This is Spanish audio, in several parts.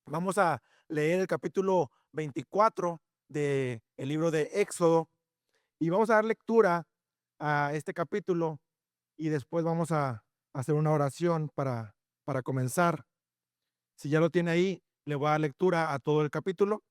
Vamos a leer el capítulo 24 del libro de Éxodo y vamos a dar lectura a este capítulo y después vamos a hacer una oración para comenzar. Si ya lo tiene ahí, le voy a dar lectura a todo el capítulo.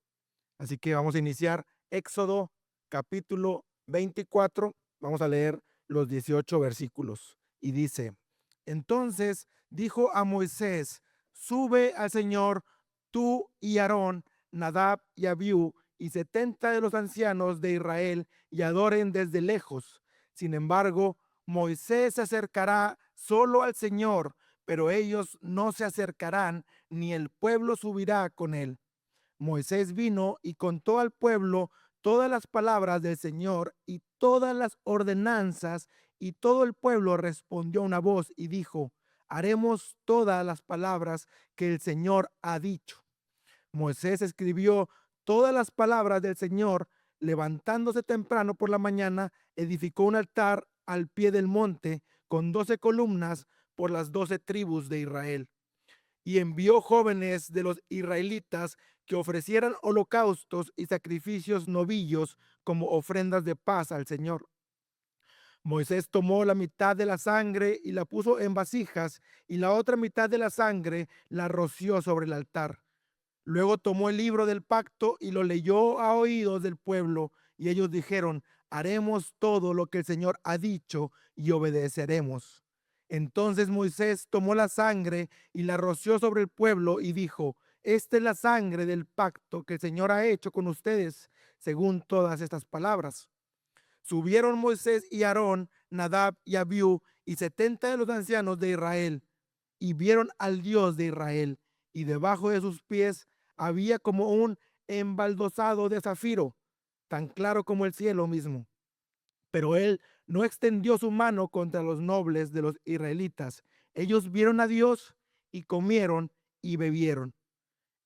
Así que vamos a iniciar Éxodo capítulo 24. Vamos a leer los 18 versículos. Y dice, entonces dijo a Moisés, sube al Señor tú y Aarón, Nadab y Abiú, y 70 de los ancianos de Israel, y adoren desde lejos. Sin embargo, Moisés se acercará solo al Señor, pero ellos no se acercarán, ni el pueblo subirá con él. Moisés vino y contó al pueblo todas las palabras del Señor y todas las ordenanzas, y todo el pueblo respondió a una voz y dijo, haremos todas las palabras que el Señor ha dicho. Moisés escribió todas las palabras del Señor, levantándose temprano por la mañana, edificó un altar al pie del monte con 12 columnas por las 12 tribus de Israel, y envió jóvenes de los israelitas que ofrecieran holocaustos y sacrificios novillos como ofrendas de paz al Señor. Moisés tomó la mitad de la sangre y la puso en vasijas, y la otra mitad de la sangre la roció sobre el altar. Luego tomó el libro del pacto y lo leyó a oídos del pueblo, y ellos dijeron, haremos todo lo que el Señor ha dicho y obedeceremos. Entonces Moisés tomó la sangre y la roció sobre el pueblo y dijo, esta es la sangre del pacto que el Señor ha hecho con ustedes, según todas estas palabras. Subieron Moisés y Aarón, Nadab y Abiú, y 70 de los ancianos de Israel, y vieron al Dios de Israel, y debajo de sus pies había como un embaldosado de zafiro, tan claro como el cielo mismo. Pero él no extendió su mano contra los nobles de los israelitas. Ellos vieron a Dios y comieron y bebieron.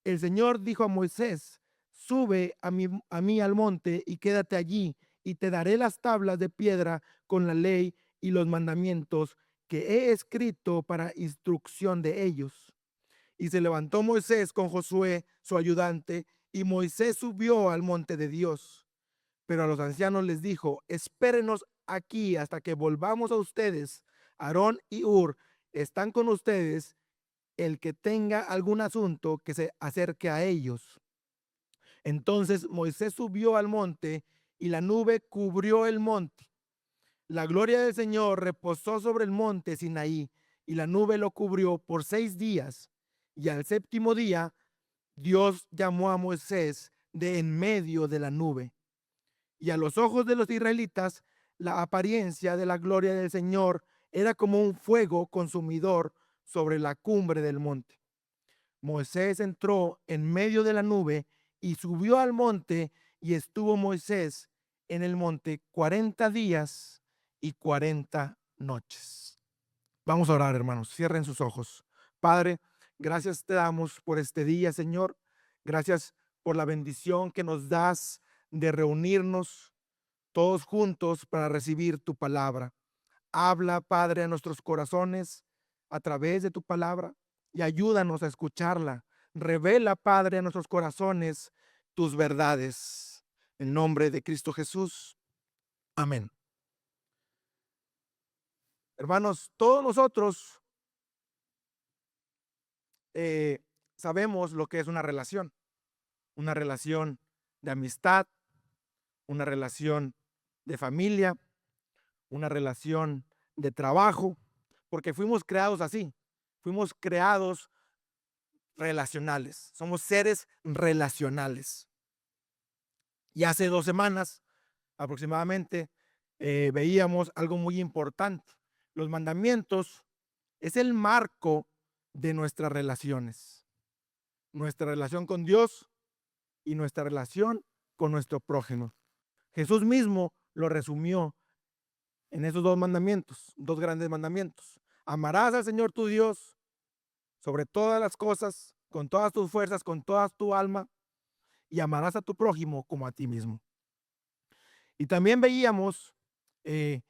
El Señor dijo a Moisés, sube a mí al monte y quédate allí, y te daré las tablas de piedra con la ley y los mandamientos que he escrito para instrucción de ellos. Y se levantó Moisés con Josué, su ayudante, y Moisés subió al monte de Dios. Pero a los ancianos les dijo, espérenos aquí hasta que volvamos a ustedes. Aarón y Hur están con ustedes, el que tenga algún asunto que se acerque a ellos. Entonces Moisés subió al monte y la nube cubrió el monte. La gloria del Señor reposó sobre el monte Sinaí, y la nube lo cubrió por 6 días. Y al séptimo día Dios llamó a Moisés de en medio de la nube. Y a los ojos de los israelitas, la apariencia de la gloria del Señor era como un fuego consumidor sobre la cumbre del monte. Moisés entró en medio de la nube y subió al monte, y estuvo Moisés en el monte 40 días y 40 noches. Vamos a orar, hermanos. Cierren sus ojos. Padre, gracias te damos por este día, Señor. Gracias por la bendición que nos das de reunirnos todos juntos para recibir tu palabra. Habla, Padre, a nuestros corazones a través de tu palabra y ayúdanos a escucharla. Revela, Padre, a nuestros corazones tus verdades. En nombre de Cristo Jesús. Amén. Hermanos, todos nosotros eh, sabemos lo que es una relación de amistad, una relación de familia, una relación de trabajo, porque fuimos creados así, fuimos creados relacionales, somos seres relacionales. Y hace 2 semanas aproximadamente veíamos algo muy importante. Los mandamientos es el marco de nuestras relaciones, nuestra relación con Dios y nuestra relación con nuestro prójimo. Jesús mismo lo resumió en esos 2 mandamientos, 2 grandes mandamientos. Amarás al Señor tu Dios sobre todas las cosas, con todas tus fuerzas, con toda tu alma, y amarás a tu prójimo como a ti mismo. Y también veíamos, eh,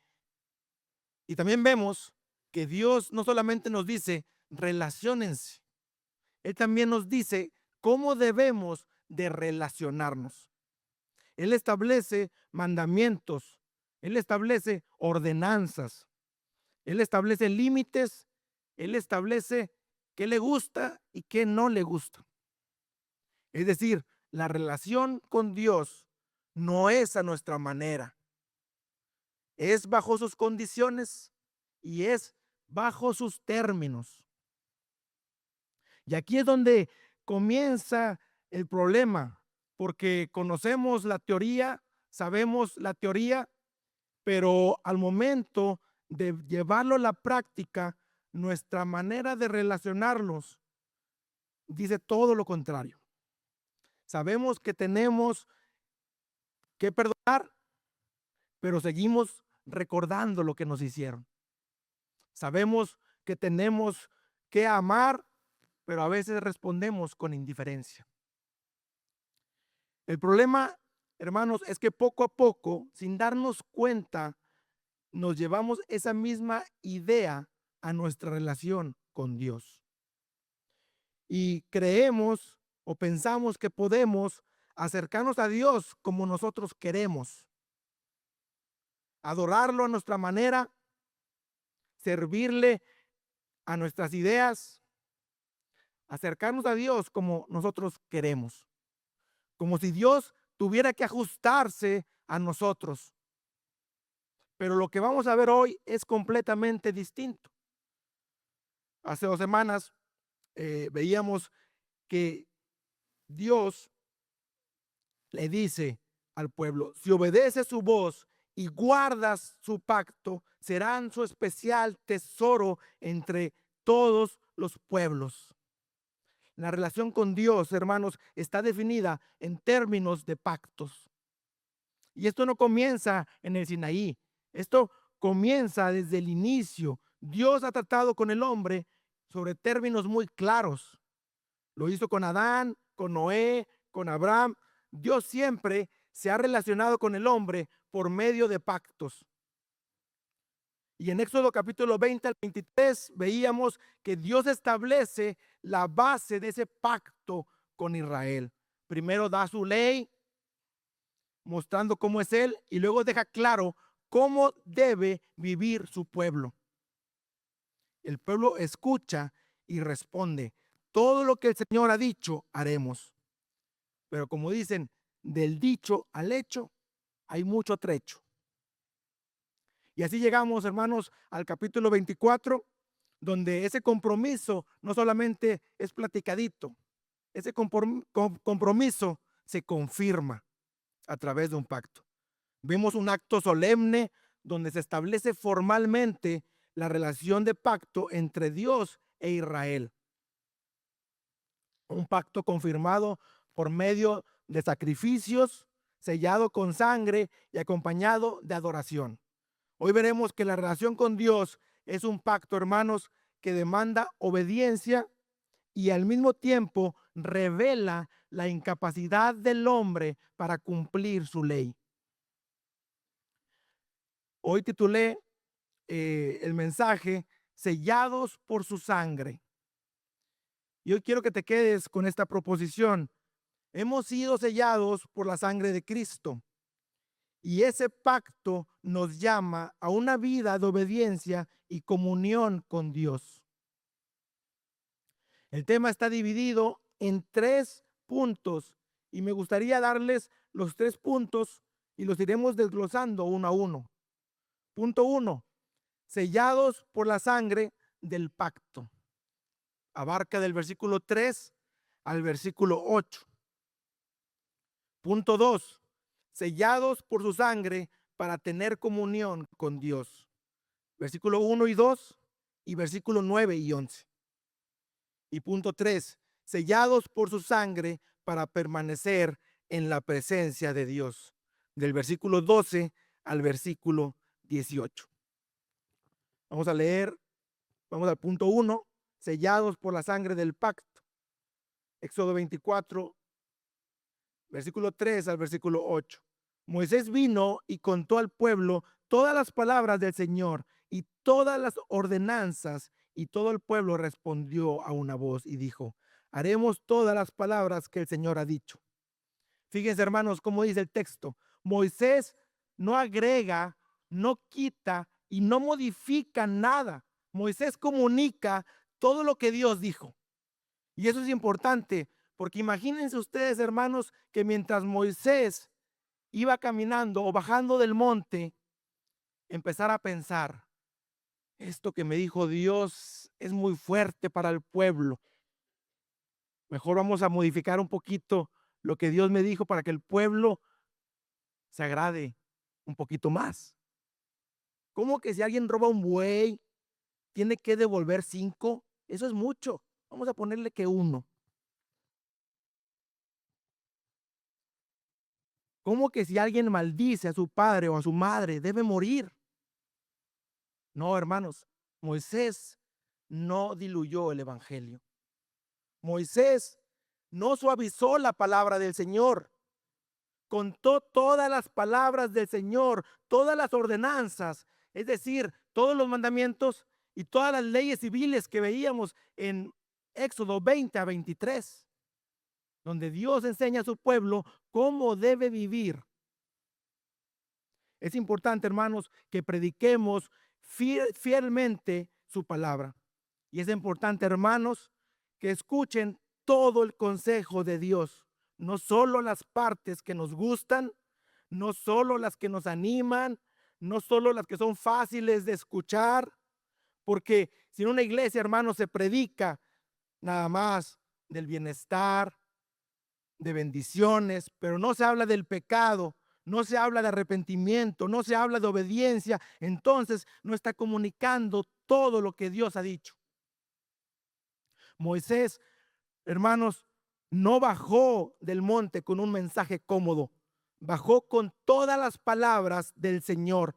y también vemos que Dios no solamente nos dice relaciónense, Él también nos dice cómo debemos de relacionarnos. Él establece mandamientos, Él establece ordenanzas, Él establece límites, Él establece qué le gusta y qué no le gusta. Es decir, la relación con Dios no es a nuestra manera, es bajo sus condiciones y es bajo sus términos. Y aquí es donde comienza el problema, porque conocemos la teoría, sabemos la teoría, pero al momento de llevarlo a la práctica, nuestra manera de relacionarnos dice todo lo contrario. Sabemos que tenemos que perdonar, pero seguimos recordando lo que nos hicieron. Sabemos que tenemos que amar, pero a veces respondemos con indiferencia. El problema, hermanos, es que poco a poco, sin darnos cuenta, nos llevamos esa misma idea a nuestra relación con Dios. Y creemos o pensamos que podemos acercarnos a Dios como nosotros queremos, adorarlo a nuestra manera, servirle a nuestras ideas, acercarnos a Dios como nosotros queremos, como si Dios tuviera que ajustarse a nosotros. Pero lo que vamos a ver hoy es completamente distinto. Hace 2 semanas veíamos que Dios le dice al pueblo: si obedeces su voz y guardas su pacto, serán su especial tesoro entre todos los pueblos. La relación con Dios, hermanos, está definida en términos de pactos. Y esto no comienza en el Sinaí, esto comienza desde el inicio. Dios ha tratado con el hombre sobre términos muy claros. Lo hizo con Adán, con Noé, con Abraham. Dios siempre se ha relacionado con el hombre por medio de pactos. Y en Éxodo capítulo 20 al 23 veíamos que Dios establece la base de ese pacto con Israel. Primero da su ley, mostrando cómo es Él, y luego deja claro cómo debe vivir su pueblo. El pueblo escucha y responde: todo lo que el Señor ha dicho, haremos. Pero como dicen, del dicho al hecho hay mucho trecho. Y así llegamos, hermanos, al capítulo 24, donde ese compromiso no solamente es platicadito, ese compromiso se confirma a través de un pacto. Vemos un acto solemne donde se establece formalmente la relación de pacto entre Dios e Israel. Un pacto confirmado por medio de sacrificios, sellado con sangre y acompañado de adoración. Hoy veremos que la relación con Dios es un pacto, hermanos, que demanda obediencia y al mismo tiempo revela la incapacidad del hombre para cumplir su ley. Hoy titulé el mensaje sellados por su sangre. Y hoy quiero que te quedes con esta proposición. Hemos sido sellados por la sangre de Cristo. Y ese pacto nos llama a una vida de obediencia y comunión con Dios. El tema está dividido en 3 puntos y me gustaría darles los 3 puntos y los iremos desglosando uno a uno. Punto 1: sellados por la sangre del pacto. Abarca del versículo 3 al versículo 8. Punto 2: sellados por su sangre para tener comunión con Dios. Versículo 1 y 2 y versículo 9 y 11. Y punto 3: sellados por su sangre para permanecer en la presencia de Dios. Del versículo 12 al versículo 18. Vamos a leer, vamos al punto 1, sellados por la sangre del pacto. Éxodo 24, versículo 3 al versículo 8. Moisés vino y contó al pueblo todas las palabras del Señor y todas las ordenanzas, y todo el pueblo respondió a una voz y dijo: haremos todas las palabras que el Señor ha dicho. Fíjense, hermanos, cómo dice el texto. Moisés no agrega, no quita y no modifica nada. Moisés comunica todo lo que Dios dijo. Y eso es importante, porque imagínense ustedes, hermanos, que mientras Moisés iba caminando o bajando del monte, empezar a pensar, esto que me dijo Dios es muy fuerte para el pueblo. Mejor vamos a modificar un poquito lo que Dios me dijo para que el pueblo se agrade un poquito más. ¿Cómo que si alguien roba un buey, tiene que devolver 5? Eso es mucho. Vamos a ponerle que 1. ¿Cómo que si alguien maldice a su padre o a su madre, debe morir? No, hermanos, Moisés no diluyó el evangelio. Moisés no suavizó la palabra del Señor. Contó todas las palabras del Señor, todas las ordenanzas, es decir, todos los mandamientos y todas las leyes civiles que veíamos en Éxodo 20 a 23, donde Dios enseña a su pueblo cómo debe vivir. Es importante, hermanos, que prediquemos fielmente su palabra. Y es importante, hermanos, que escuchen todo el consejo de Dios, no solo las partes que nos gustan, no solo las que nos animan, no solo las que son fáciles de escuchar, porque si en una iglesia, hermanos, se predica nada más del bienestar, de bendiciones, pero no se habla del pecado, no se habla de arrepentimiento, no se habla de obediencia, entonces no está comunicando todo lo que Dios ha dicho. Moisés, hermanos, no bajó del monte con un mensaje cómodo, bajó con todas las palabras del Señor.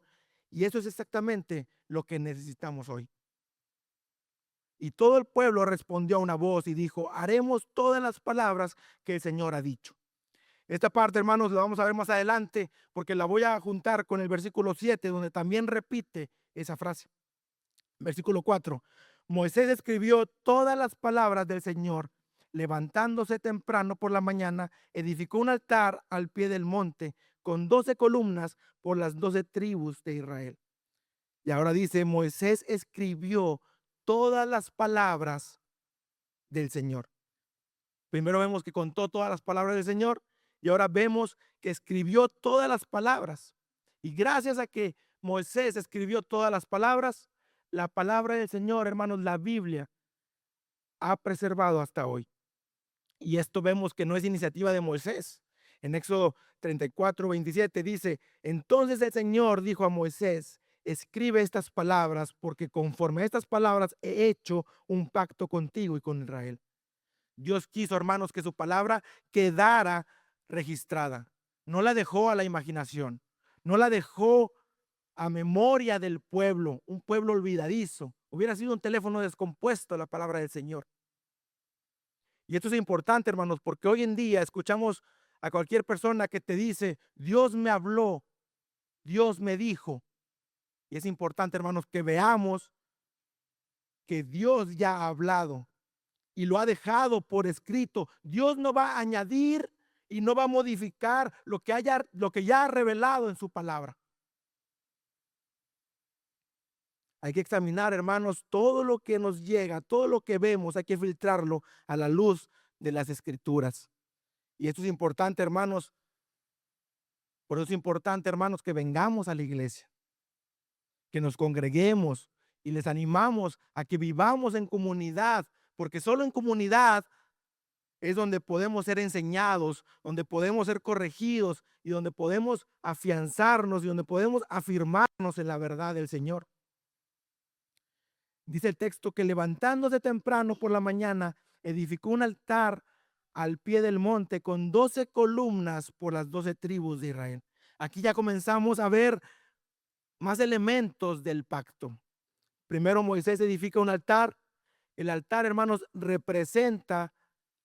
Y eso es exactamente lo que necesitamos hoy. Y todo el pueblo respondió a una voz y dijo, haremos todas las palabras que el Señor ha dicho. Esta parte, hermanos, la vamos a ver más adelante porque la voy a juntar con el versículo 7, donde también repite esa frase. Versículo 4. Moisés escribió todas las palabras del Señor. Levantándose temprano por la mañana, edificó un altar al pie del monte con 12 columnas por las 12 tribus de Israel. Y ahora dice, Moisés escribió todas las palabras del Señor. Primero vemos que contó todas las palabras del Señor y ahora vemos que escribió todas las palabras. Y gracias a que Moisés escribió todas las palabras, la palabra del Señor, hermanos, la Biblia, ha preservado hasta hoy. Y esto vemos que no es iniciativa de Moisés. En Éxodo 34:27 dice, entonces el Señor dijo a Moisés, escribe estas palabras porque conforme a estas palabras he hecho un pacto contigo y con Israel. Dios quiso, hermanos, que su palabra quedara registrada. No la dejó a la imaginación, no la dejó a memoria del pueblo, un pueblo olvidadizo. Hubiera sido un teléfono descompuesto la palabra del Señor. Y esto es importante, hermanos, porque hoy en día escuchamos a cualquier persona que te dice, Dios me habló, Dios me dijo. Y es importante, hermanos, que veamos que Dios ya ha hablado y lo ha dejado por escrito. Dios no va a añadir y no va a modificar lo que ya ha revelado en su palabra. Hay que examinar, hermanos, todo lo que nos llega, todo lo que vemos, hay que filtrarlo a la luz de las escrituras. Y esto es importante, hermanos. Por eso es importante, hermanos, que vengamos a la iglesia, que nos congreguemos y les animamos a que vivamos en comunidad, porque solo en comunidad es donde podemos ser enseñados, donde podemos ser corregidos y donde podemos afianzarnos y donde podemos afirmarnos en la verdad del Señor. Dice el texto que levantándose temprano por la mañana, edificó un altar al pie del monte con 12 columnas por las 12 tribus de Israel. Aquí ya comenzamos a ver más elementos del pacto. Primero Moisés edifica un altar. El altar, hermanos, representa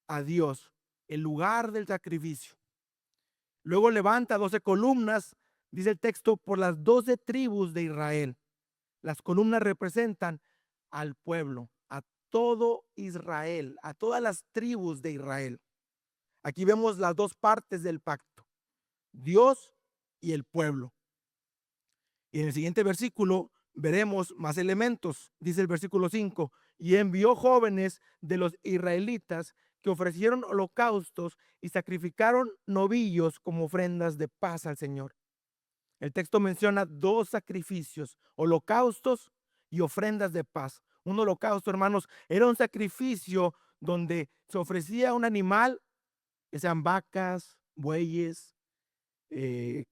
a Dios, el lugar del sacrificio. Luego levanta 12 columnas, dice el texto, por las 12 tribus de Israel. Las columnas representan al pueblo, a todo Israel, a todas las tribus de Israel. Aquí vemos las dos partes del pacto, Dios y el pueblo. Y en el siguiente versículo veremos más elementos. Dice el versículo 5, y envió jóvenes de los israelitas que ofrecieron holocaustos y sacrificaron novillos como ofrendas de paz al Señor. El texto menciona dos sacrificios, holocaustos y ofrendas de paz. Un holocausto, hermanos, era un sacrificio donde se ofrecía un animal, que sean vacas, bueyes, eh,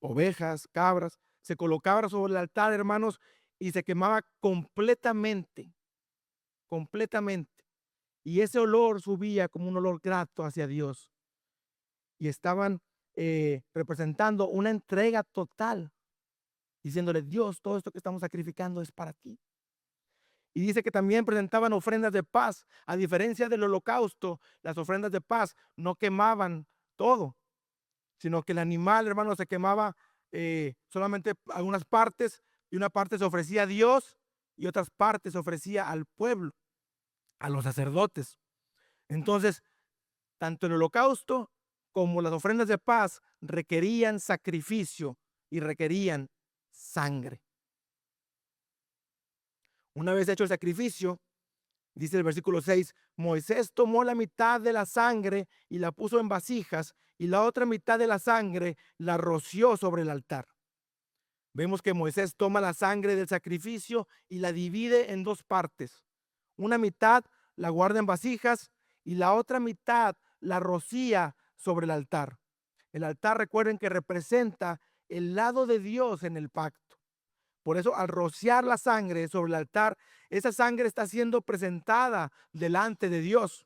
ovejas, cabras, se colocaba sobre el altar, hermanos, y se quemaba completamente, completamente. Y ese olor subía como un olor grato hacia Dios. Y estaban representando una entrega total, diciéndole, Dios, todo esto que estamos sacrificando es para ti. Y dice que también presentaban ofrendas de paz. A diferencia del holocausto, las ofrendas de paz no quemaban todo, sino que el animal, hermano, se quemaba solamente algunas partes, y una parte se ofrecía a Dios y otras partes se ofrecía al pueblo, a los sacerdotes. Entonces, tanto el holocausto como las ofrendas de paz requerían sacrificio y requerían sangre. Una vez hecho el sacrificio, dice el versículo 6, Moisés tomó la mitad de la sangre y la puso en vasijas, y la otra mitad de la sangre la roció sobre el altar. Vemos que Moisés toma la sangre del sacrificio y la divide en dos partes. Una mitad la guarda en vasijas y la otra mitad la rocía sobre el altar. El altar, recuerden que representa el lado de Dios en el pacto. Por eso, al rociar la sangre sobre el altar, esa sangre está siendo presentada delante de Dios.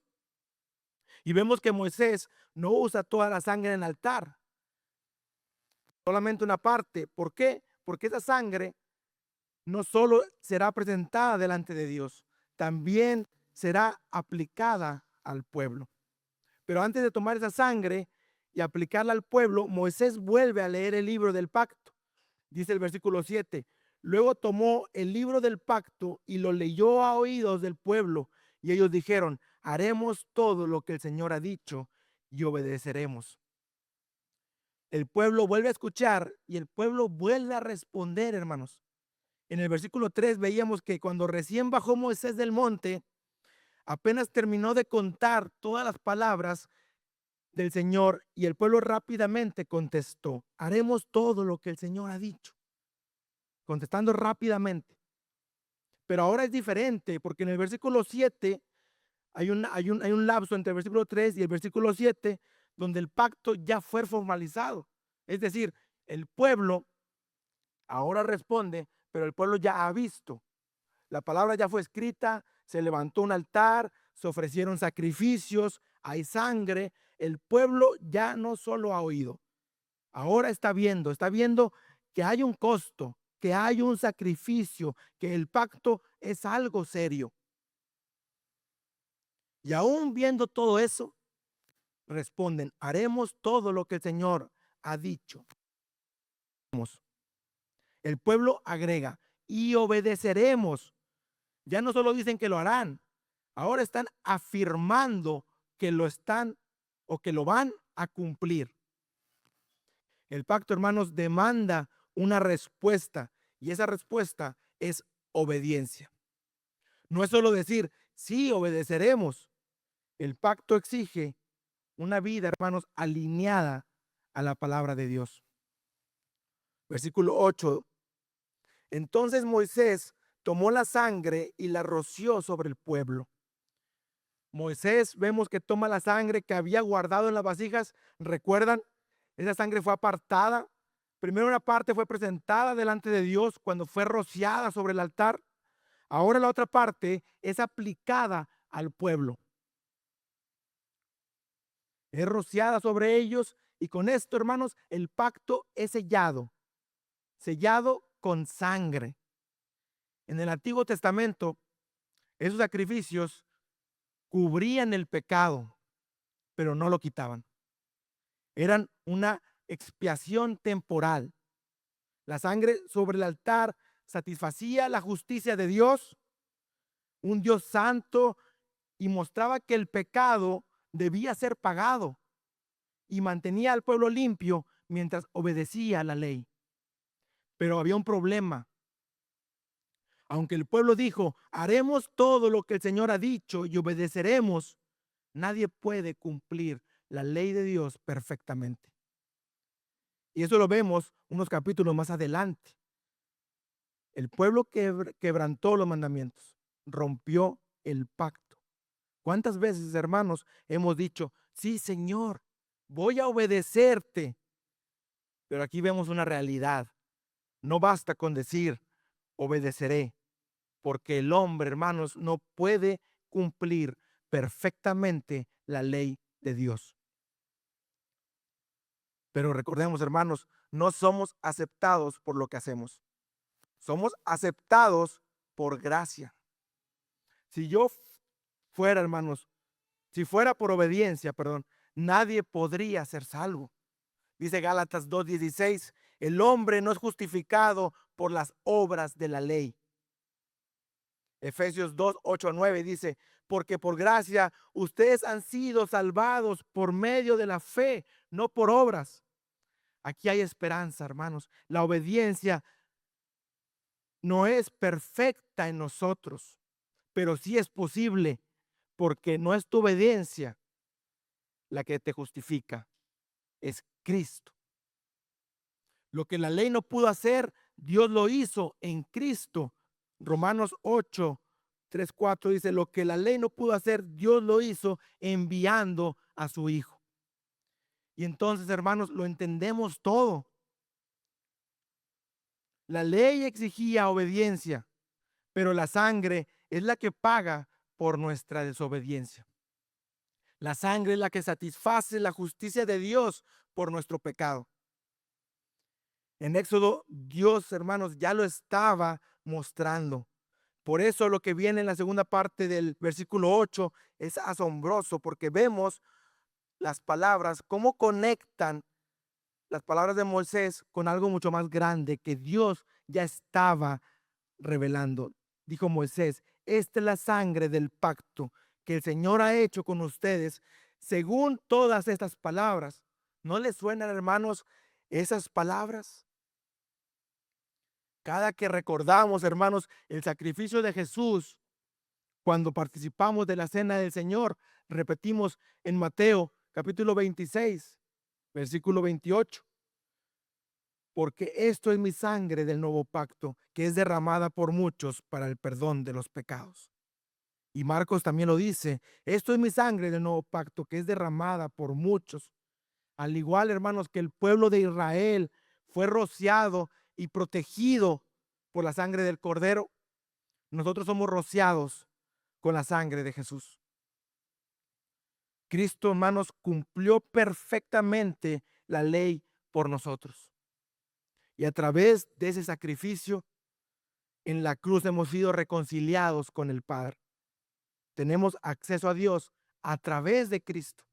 Y vemos que Moisés no usa toda la sangre en el altar, solamente una parte. ¿Por qué? Porque esa sangre no solo será presentada delante de Dios, también será aplicada al pueblo. Pero antes de tomar esa sangre y aplicarla al pueblo, Moisés vuelve a leer el libro del pacto. Dice el versículo 7, luego tomó el libro del pacto y lo leyó a oídos del pueblo, y ellos dijeron, haremos todo lo que el Señor ha dicho y obedeceremos. El pueblo vuelve a escuchar y el pueblo vuelve a responder, hermanos. En el versículo 3 veíamos que cuando recién bajó Moisés del monte, apenas terminó de contar todas las palabras del Señor, y el pueblo rápidamente contestó, haremos todo lo que el Señor ha dicho, contestando rápidamente. Pero ahora es diferente, porque en el versículo 7 hay un lapso entre el versículo 3 y el versículo 7 donde el pacto ya fue formalizado. Es decir, el pueblo ahora responde, pero el pueblo ya ha visto. La palabra ya fue escrita, se levantó un altar, se ofrecieron sacrificios, hay sangre. El pueblo ya no solo ha oído, ahora está viendo que hay un costo, que hay un sacrificio, que el pacto es algo serio. Y aún viendo todo eso, responden, haremos todo lo que el Señor ha dicho. El pueblo agrega, y obedeceremos. Ya no solo dicen que lo harán, ahora están afirmando que lo están o que lo van a cumplir. El pacto, hermanos, demanda una respuesta, y esa respuesta es obediencia. No es solo decir, sí, obedeceremos. El pacto exige una vida, hermanos, alineada a la palabra de Dios. Versículo 8. Entonces Moisés tomó la sangre y la roció sobre el pueblo. Moisés, vemos que toma la sangre que había guardado en las vasijas. ¿Recuerdan? Esa sangre fue apartada. Primero una parte fue presentada delante de Dios cuando fue rociada sobre el altar. Ahora la otra parte es aplicada al pueblo. Es rociada sobre ellos, y con esto, hermanos, el pacto es sellado. Sellado con sangre. En el Antiguo Testamento, esos sacrificios cubrían el pecado, pero no lo quitaban. Eran una expiación temporal. La sangre sobre el altar satisfacía la justicia de Dios, un Dios santo, y mostraba que el pecado debía ser pagado y mantenía al pueblo limpio mientras obedecía la ley. Pero había un problema. Aunque el pueblo dijo, haremos todo lo que el Señor ha dicho y obedeceremos, nadie puede cumplir la ley de Dios perfectamente. Y eso lo vemos unos capítulos más adelante. El pueblo quebrantó los mandamientos, rompió el pacto. ¿Cuántas veces, hermanos, hemos dicho, sí, Señor, voy a obedecerte? Pero aquí vemos una realidad. No basta con decir, obedeceré, porque el hombre, hermanos, no puede cumplir perfectamente la ley de Dios. Pero recordemos, hermanos, no somos aceptados por lo que hacemos. Somos aceptados por gracia. Si yo fuera, hermanos, si fuera por obediencia, perdón, nadie podría ser salvo. Dice Gálatas 2:16, el hombre no es justificado por las obras de la ley. Efesios 2:8-9 dice, porque por gracia ustedes han sido salvados por medio de la fe, no por obras. Aquí hay esperanza, hermanos. La obediencia no es perfecta en nosotros, pero sí es posible, porque no es tu obediencia la que te justifica, es Cristo. Lo que la ley no pudo hacer, Dios lo hizo en Cristo. Romanos 8:3-4 dice, lo que la ley no pudo hacer, Dios lo hizo enviando a su Hijo. Y entonces, hermanos, lo entendemos todo. La ley exigía obediencia, pero la sangre es la que paga por nuestra desobediencia. La sangre es la que satisface la justicia de Dios por nuestro pecado. En Éxodo, Dios, hermanos, ya lo estaba mostrando. Por eso lo que viene en la segunda parte del versículo 8 es asombroso, porque vemos las palabras, cómo conectan las palabras de Moisés con algo mucho más grande que Dios ya estaba revelando. Dijo Moisés, esta es la sangre del pacto que el Señor ha hecho con ustedes según todas estas palabras. ¿No les suenan, hermanos, esas palabras? Cada que recordamos, hermanos, el sacrificio de Jesús, cuando participamos de la cena del Señor, repetimos en Mateo capítulo 26, versículo 28. Porque esto es mi sangre del nuevo pacto, que es derramada por muchos para el perdón de los pecados. Y Marcos también lo dice, esto es mi sangre del nuevo pacto, que es derramada por muchos. Al igual, hermanos, que el pueblo de Israel fue rociado y protegido por la sangre del Cordero, nosotros somos rociados con la sangre de Jesús. Cristo, hermanos, cumplió perfectamente la ley por nosotros. Y a través de ese sacrificio en la cruz hemos sido reconciliados con el Padre. Tenemos acceso a Dios a través de Cristo.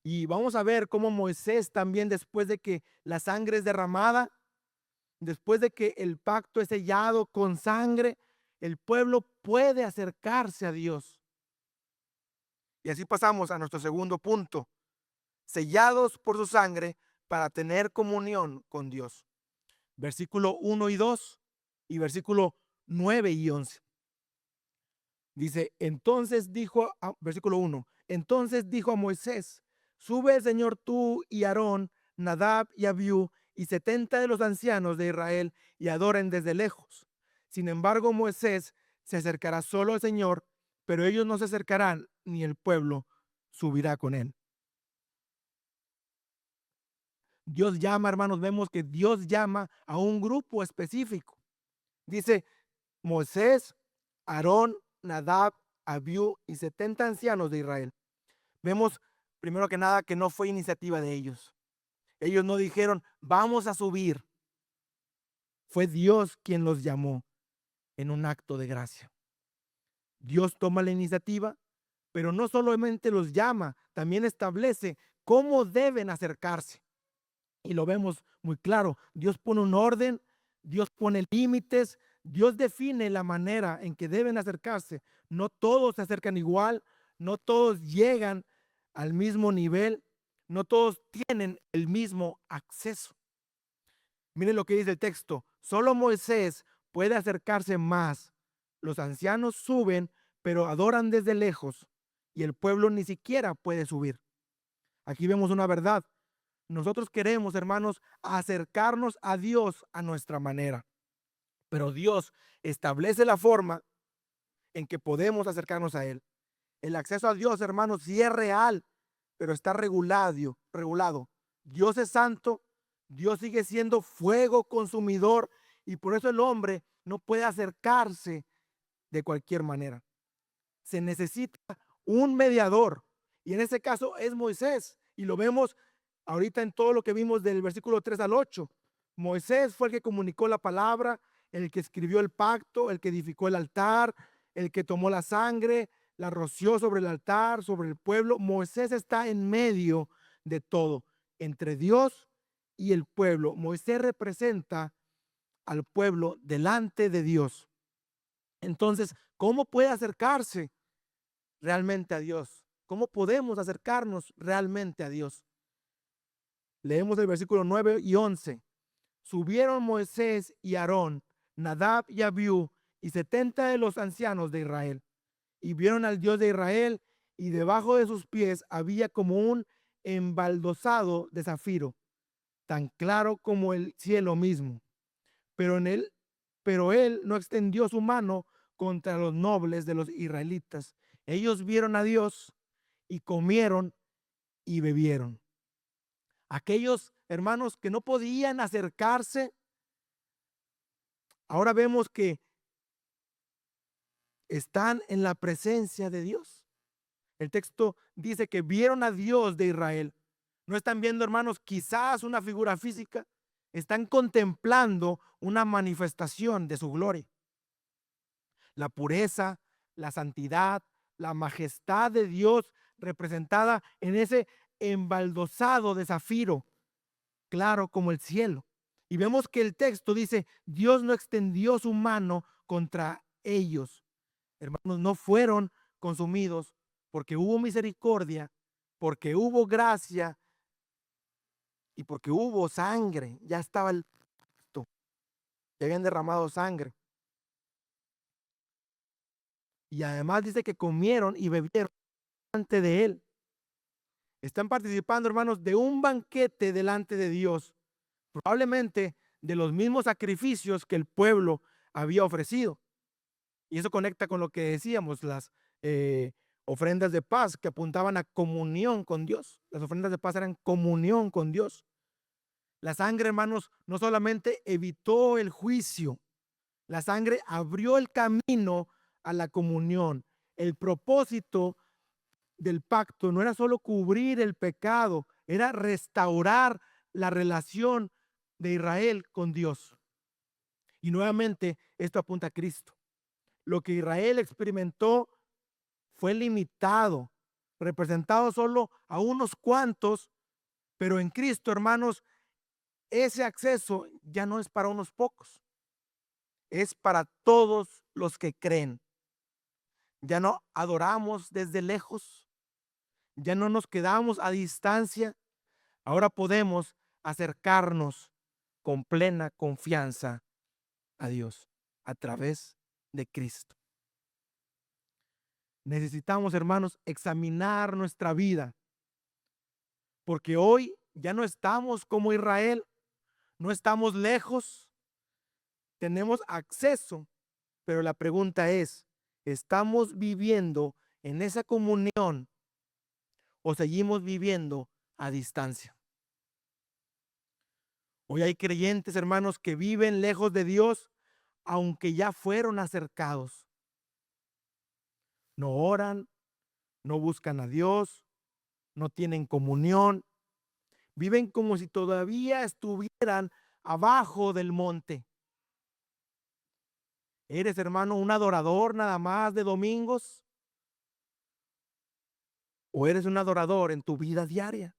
Y vamos a ver cómo Moisés también, después de que la sangre es derramada, después de que el pacto es sellado con sangre, el pueblo puede acercarse a Dios. Y así pasamos a nuestro segundo punto, sellados por su sangre para tener comunión con Dios. Versículo 1 y 2 y versículo 9 y 11. Dice, versículo 1, entonces dijo a Moisés, sube el Señor tú y Aarón, Nadab y Abiú y 70 de los ancianos de Israel y adoren desde lejos. Sin embargo, Moisés se acercará solo al Señor, pero ellos no se acercarán, ni el pueblo subirá con él. Dios llama, hermanos, vemos que Dios llama a un grupo específico. Dice Moisés, Aarón, Nadab, Abiú y 70 ancianos de Israel. Vemos primero que nada que no fue iniciativa de ellos. Ellos no dijeron, vamos a subir. Fue Dios quien los llamó en un acto de gracia. Dios toma la iniciativa, pero no solamente los llama, también establece cómo deben acercarse. Y lo vemos muy claro. Dios pone un orden, Dios pone límites, Dios define la manera en que deben acercarse. No todos se acercan igual, no todos llegan al mismo nivel, no todos tienen el mismo acceso. Miren lo que dice el texto. Solo Moisés puede acercarse más. Los ancianos suben, pero adoran desde lejos, y el pueblo ni siquiera puede subir. Aquí vemos una verdad. Nosotros queremos, hermanos, acercarnos a Dios a nuestra manera, pero Dios establece la forma en que podemos acercarnos a Él. El acceso a Dios, hermanos, sí es real, pero está regulado. Dios es santo, Dios sigue siendo fuego consumidor, y por eso el hombre no puede acercarse de cualquier manera. Se necesita un mediador, y en ese caso es Moisés, y lo vemos ahorita en todo lo que vimos del versículo 3 al 8. Moisés fue el que comunicó la palabra, el que escribió el pacto, el que edificó el altar, el que tomó la sangre, la roció sobre el altar, sobre el pueblo. Moisés está en medio de todo, entre Dios y el pueblo. Moisés representa al pueblo delante de Dios. Entonces, ¿cómo puede acercarse realmente a Dios? ¿Cómo podemos acercarnos realmente a Dios? Leemos el versículo 9 y 11. Subieron Moisés y Aarón, Nadab y Abiú, y 70 de los ancianos de Israel, y vieron al Dios de Israel, y debajo de sus pies había como un embaldosado de zafiro, tan claro como el cielo mismo. Pero en él, pero él no extendió su mano contra los nobles de los israelitas. Ellos vieron a Dios y comieron y bebieron. Aquellos hermanos que no podían acercarse, ahora vemos que están en la presencia de Dios. El texto dice que vieron a Dios de Israel. No están viendo, hermanos, quizás una figura física, están contemplando una manifestación de su gloria. La pureza, la santidad, la majestad de Dios representada en ese embaldosado de zafiro, claro como el cielo. Y vemos que el texto dice, Dios no extendió su mano contra ellos. Hermanos, no fueron consumidos porque hubo misericordia, porque hubo gracia y porque hubo sangre. Ya estaba el pacto, ya habían derramado sangre. Y además dice que comieron y bebieron delante de él. Están participando, hermanos, de un banquete delante de Dios, probablemente de los mismos sacrificios que el pueblo había ofrecido. Y eso conecta con lo que decíamos, las ofrendas de paz que apuntaban a comunión con Dios. Las ofrendas de paz eran comunión con Dios. La sangre, hermanos, no solamente evitó el juicio, la sangre abrió el camino a la comunión. El propósito del pacto no era solo cubrir el pecado, era restaurar la relación de Israel con Dios. Y nuevamente esto apunta a Cristo. Lo que Israel experimentó fue limitado, representado solo a unos cuantos, pero en Cristo, hermanos, ese acceso ya no es para unos pocos, es para todos los que creen. Ya no adoramos desde lejos, ya no nos quedamos a distancia, ahora podemos acercarnos con plena confianza a Dios a través de Cristo. Necesitamos, hermanos, examinar nuestra vida, porque hoy ya no estamos como Israel, no estamos lejos, tenemos acceso, pero la pregunta es, ¿estamos viviendo en esa comunión o seguimos viviendo a distancia? Hoy hay creyentes, hermanos, que viven lejos de Dios, aunque ya fueron acercados. No oran, no buscan a Dios, no tienen comunión, viven como si todavía estuvieran abajo del monte. ¿Eres, hermano, un adorador nada más de domingos? ¿O eres un adorador en tu vida diaria?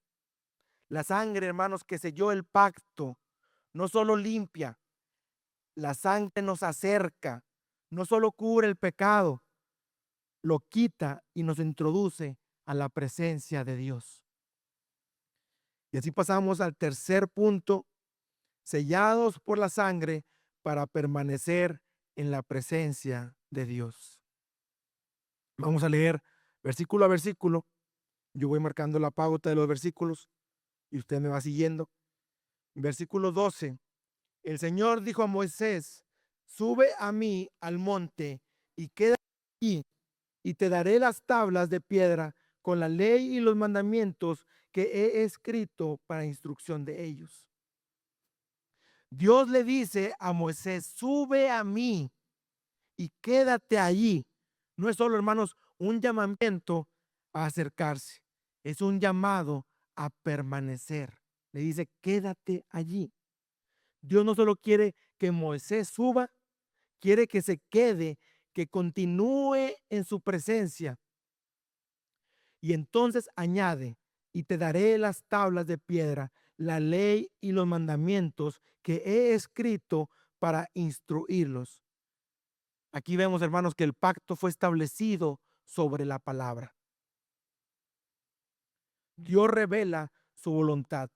La sangre, hermanos, que selló el pacto, no solo limpia, La sangre nos acerca, no solo cubre el pecado, lo quita y nos introduce a la presencia de Dios. Y así pasamos al tercer punto, sellados por la sangre para permanecer en la presencia de Dios. Vamos a leer versículo a versículo. Yo voy marcando la pauta de los versículos y usted me va siguiendo. Versículo 12. El Señor dijo a Moisés: sube a mí al monte y queda allí, y te daré las tablas de piedra con la ley y los mandamientos que he escrito para instrucción de ellos. Dios le dice a Moisés: sube a mí y quédate allí. No es solo, hermanos, un llamamiento a acercarse, es un llamado a permanecer. Le dice: quédate allí. Dios no solo quiere que Moisés suba, quiere que se quede, que continúe en su presencia. Y entonces añade: y te daré las tablas de piedra, la ley y los mandamientos que he escrito para instruirlos. Aquí vemos, hermanos, que el pacto fue establecido sobre la palabra. Dios revela su voluntad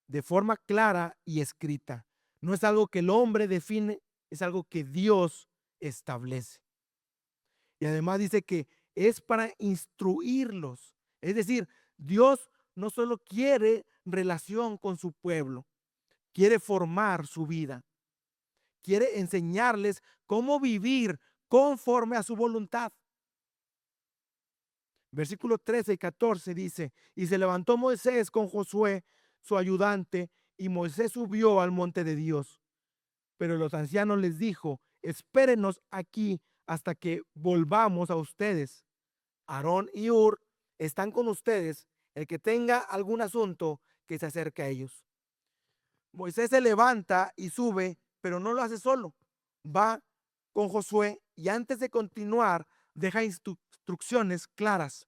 de forma clara y escrita. No es algo que el hombre define, es algo que Dios establece. Y además dice que es para instruirlos. Es decir, Dios no solo quiere relación con su pueblo, quiere formar su vida, quiere enseñarles cómo vivir conforme a su voluntad. Versículo 13 y 14 dice: y se levantó Moisés con Josué, su ayudante, y Moisés subió al monte de Dios. Pero los ancianos les dijo: espérenos aquí hasta que volvamos a ustedes. Aarón y Hur están con ustedes. El que tenga algún asunto, que se acerque a ellos. Moisés se levanta y sube, pero no lo hace solo. Va con Josué y antes de continuar deja instrucciones claras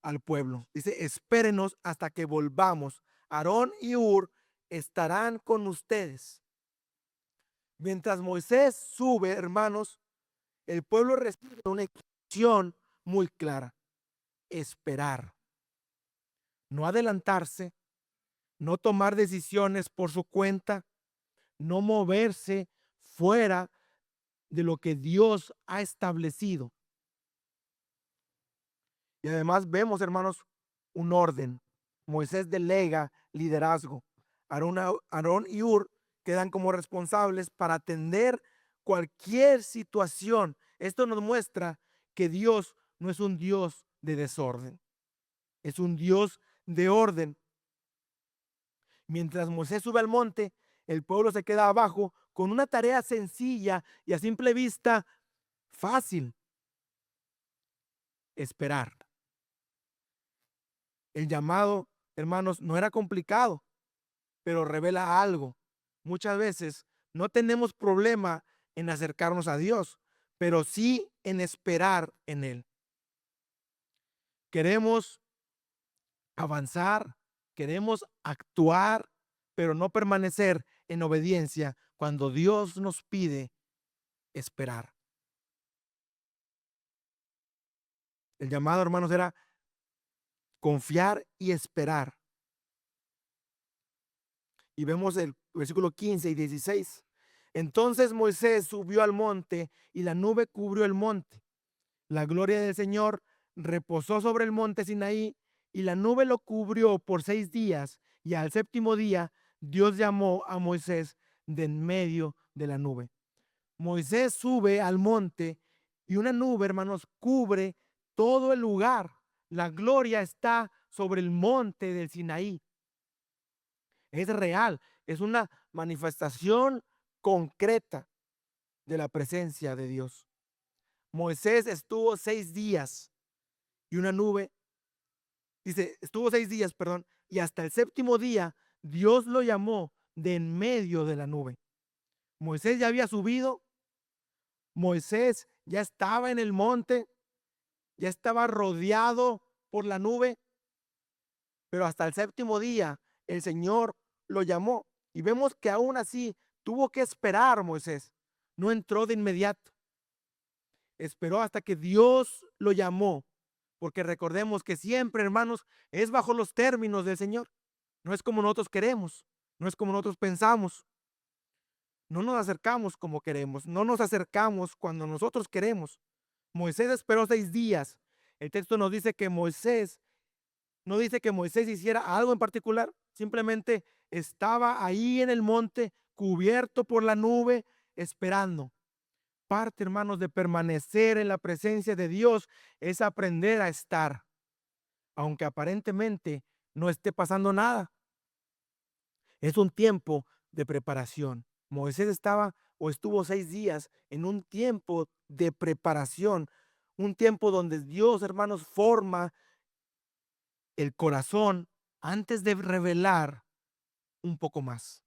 al pueblo. Dice: espérenos hasta que volvamos. Aarón y Hur estarán con ustedes. Mientras Moisés sube, hermanos, el pueblo recibe una instrucción muy clara: esperar, no adelantarse, no tomar decisiones por su cuenta, no moverse fuera de lo que Dios ha establecido. Y además vemos, hermanos, un orden. Moisés delega liderazgo. Aarón y Hur quedan como responsables para atender cualquier situación. Esto nos muestra que Dios no es un Dios de desorden, es un Dios de orden. Mientras Moisés sube al monte, el pueblo se queda abajo con una tarea sencilla y a simple vista fácil: esperar. El llamado, hermanos, no era complicado, pero revela algo. Muchas veces no tenemos problema en acercarnos a Dios, pero sí en esperar en Él. Queremos avanzar, queremos actuar, pero no permanecer en obediencia cuando Dios nos pide esperar. El llamado, hermanos, era confiar y esperar. Y vemos el versículo 15 y 16. Entonces Moisés subió al monte y la nube cubrió el monte. La gloria del Señor reposó sobre el monte Sinaí y la nube lo cubrió por 6 días. Y al séptimo día Dios llamó a Moisés de en medio de la nube. Moisés sube al monte y una nube, hermanos, cubre todo el lugar. La gloria está sobre el monte del Sinaí. Es real, es una manifestación concreta de la presencia de Dios. Moisés estuvo 6 días y una nube, dice, estuvo 6 días, perdón, y hasta el séptimo día Dios lo llamó de en medio de la nube. Moisés ya había subido, Moisés ya estaba en el monte, ya estaba rodeado por la nube, pero hasta el séptimo día el Señor lo llamó. Y vemos que aún así Tuvo que esperar Moisés. No entró de inmediato. Esperó hasta que Dios lo llamó. Porque recordemos que siempre, hermanos, es bajo los términos del Señor. No es como nosotros queremos. No es como nosotros pensamos. No nos acercamos como queremos. No nos acercamos cuando nosotros queremos. Moisés esperó 6 días. El texto nos dice que Moisés, no dice que Moisés hiciera algo en particular. Simplemente estaba ahí en el monte, cubierto por la nube, esperando. Parte, hermanos, de permanecer en la presencia de Dios es aprender a estar, aunque aparentemente no esté pasando nada. Es un tiempo de preparación. Moisés estaba o estuvo 6 días en un tiempo de preparación, un tiempo donde Dios, hermanos, forma el corazón antes de revelar un poco más.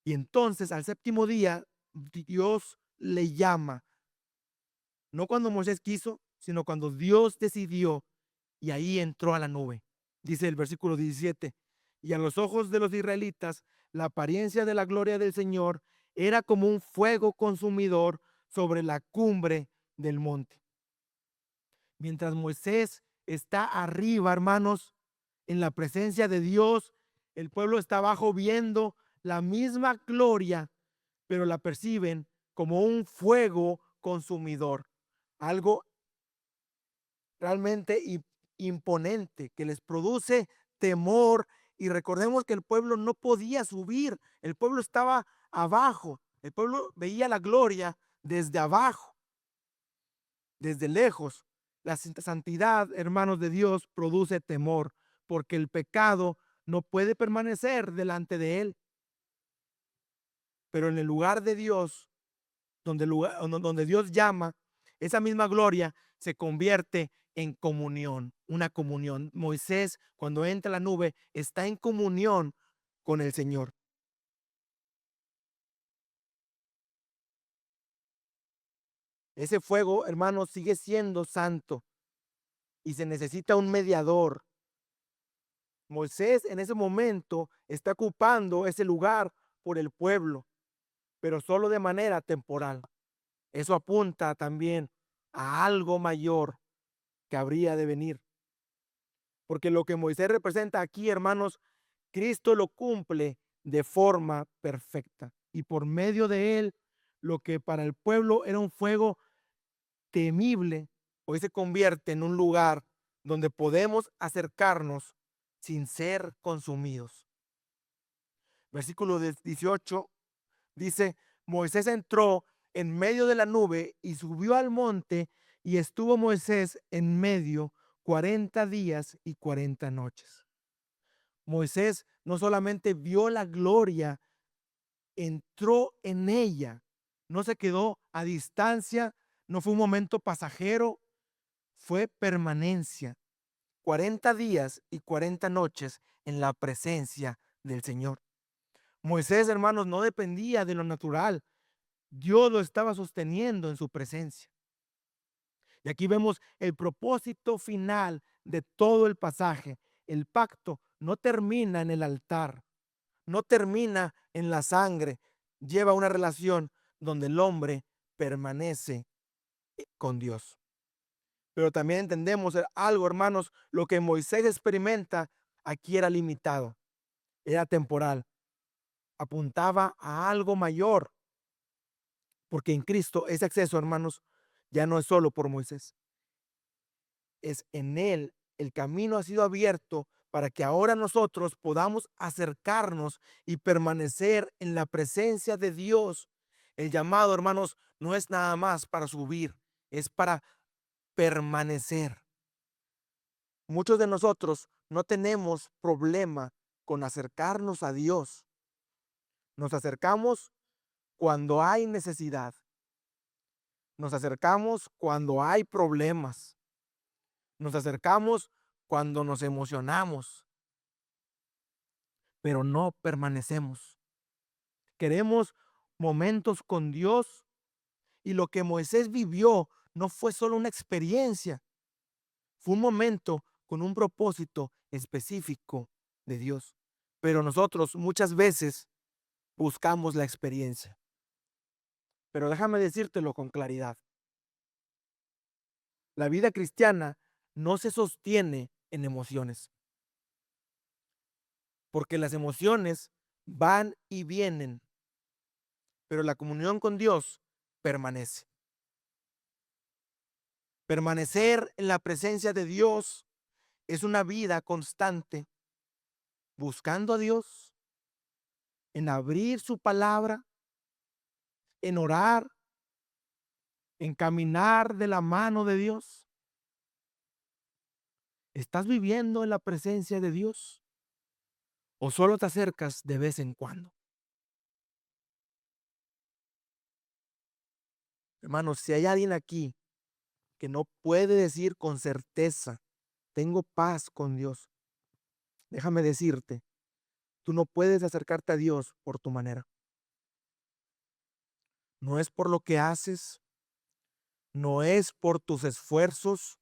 Y entonces al séptimo día, Dios le llama, no cuando Moisés quiso, sino cuando Dios decidió, y ahí entró a la nube. Dice el versículo 17, y a los ojos de los israelitas, la apariencia de la gloria del Señor era como un fuego consumidor sobre la cumbre del monte. Mientras Moisés está arriba, hermanos, en la presencia de Dios, el pueblo está abajo viendo la misma gloria, pero la perciben como un fuego consumidor, algo realmente imponente que les produce temor. Y recordemos que el pueblo no podía subir, el pueblo estaba abajo, el pueblo veía la gloria desde abajo, desde lejos. La santidad, hermanos de Dios, produce temor, porque el pecado no puede permanecer delante de él. Pero en el lugar de Dios, donde Dios llama, esa misma gloria se convierte en comunión, una comunión. Moisés, cuando entra a la nube, está en comunión con el Señor. Ese fuego, hermanos, sigue siendo santo y se necesita un mediador. Moisés en ese momento está ocupando ese lugar por el pueblo, pero solo de manera temporal. Eso apunta también a algo mayor que habría de venir. Porque lo que Moisés representa aquí, hermanos, Cristo lo cumple de forma perfecta. Y por medio de él, lo que para el pueblo era un fuego temible, hoy se convierte en un lugar donde podemos acercarnos sin ser consumidos. Versículo 18 dice, Moisés entró en medio de la nube y subió al monte, y estuvo Moisés en medio 40 días y 40 noches. Moisés no solamente vio la gloria, entró en ella, no se quedó a distancia, no fue un momento pasajero, fue permanencia. 40 días y 40 noches en la presencia del Señor. Moisés, hermanos, no dependía de lo natural. Dios lo estaba sosteniendo en su presencia. Y aquí vemos el propósito final de todo el pasaje. El pacto no termina en el altar, no termina en la sangre. Lleva una relación donde el hombre permanece con Dios. Pero también entendemos algo, hermanos, lo que Moisés experimenta aquí era limitado, era temporal, apuntaba a algo mayor, porque en Cristo ese acceso, hermanos, ya no es solo por Moisés, es en él. El camino ha sido abierto para que ahora nosotros podamos acercarnos y permanecer en la presencia de Dios. El llamado, hermanos, no es nada más para subir, es para permanecer. Muchos de nosotros no tenemos problema con acercarnos a Dios. Nos acercamos cuando hay necesidad. Nos acercamos cuando hay problemas. Nos acercamos cuando nos emocionamos, pero no permanecemos. Queremos momentos con Dios, y lo que Moisés vivió no fue solo una experiencia, fue un momento con un propósito específico de Dios. Pero nosotros muchas veces buscamos la experiencia. Pero déjame decírtelo con claridad. La vida cristiana no se sostiene en emociones, porque las emociones van y vienen, pero la comunión con Dios permanece. Permanecer en la presencia de Dios es una vida constante, buscando a Dios, en abrir su palabra, en orar, en caminar de la mano de Dios. ¿Estás viviendo en la presencia de Dios o solo te acercas de vez en cuando? Hermanos, si hay alguien aquí que no puede decir con certeza, tengo paz con Dios, déjame decirte, tú no puedes acercarte a Dios por tu manera. No es por lo que haces, no es por tus esfuerzos,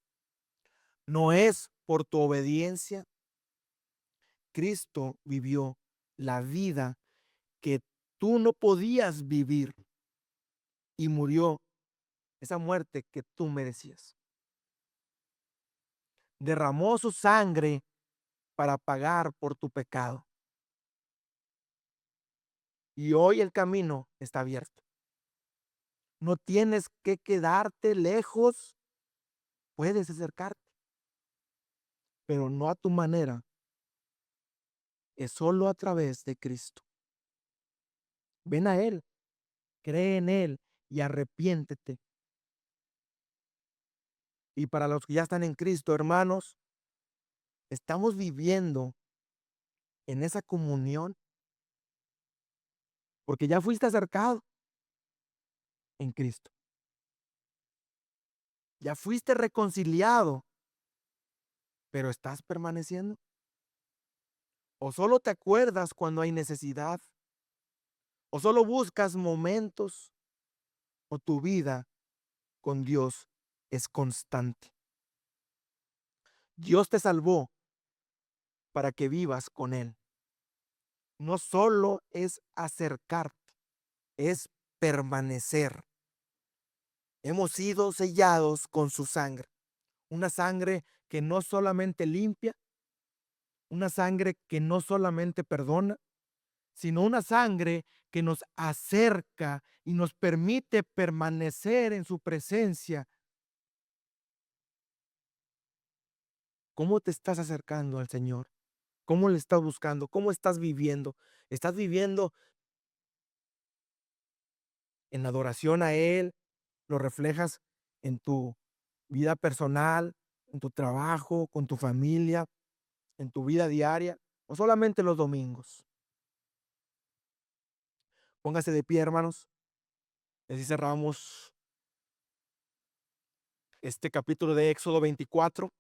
no es por tu obediencia. Cristo vivió la vida que tú no podías vivir y murió esa muerte que tú merecías. Derramó su sangre para pagar por tu pecado. Y hoy el camino está abierto. No tienes que quedarte lejos, puedes acercarte, pero no a tu manera, es solo a través de Cristo. Ven a Él, cree en Él y arrepiéntete. Y para los que ya están en Cristo, hermanos, estamos viviendo en esa comunión porque ya fuiste acercado en Cristo. Ya fuiste reconciliado, pero ¿estás permaneciendo? ¿O solo te acuerdas cuando hay necesidad? ¿O solo buscas momentos? ¿O tu vida con Dios es constante? Dios te salvó para que vivas con Él. No solo es acercarte, es permanecer. Hemos sido sellados con su sangre, una sangre que no solamente limpia, una sangre que no solamente perdona, sino una sangre que nos acerca y nos permite permanecer en su presencia. ¿Cómo te estás acercando al Señor? ¿Cómo le estás buscando? ¿Cómo estás viviendo? ¿Estás viviendo en adoración a Él? ¿Lo reflejas en tu vida personal, en tu trabajo, con tu familia, en tu vida diaria o solamente los domingos? Póngase de pie, hermanos. Y así cerramos este capítulo de Éxodo 24.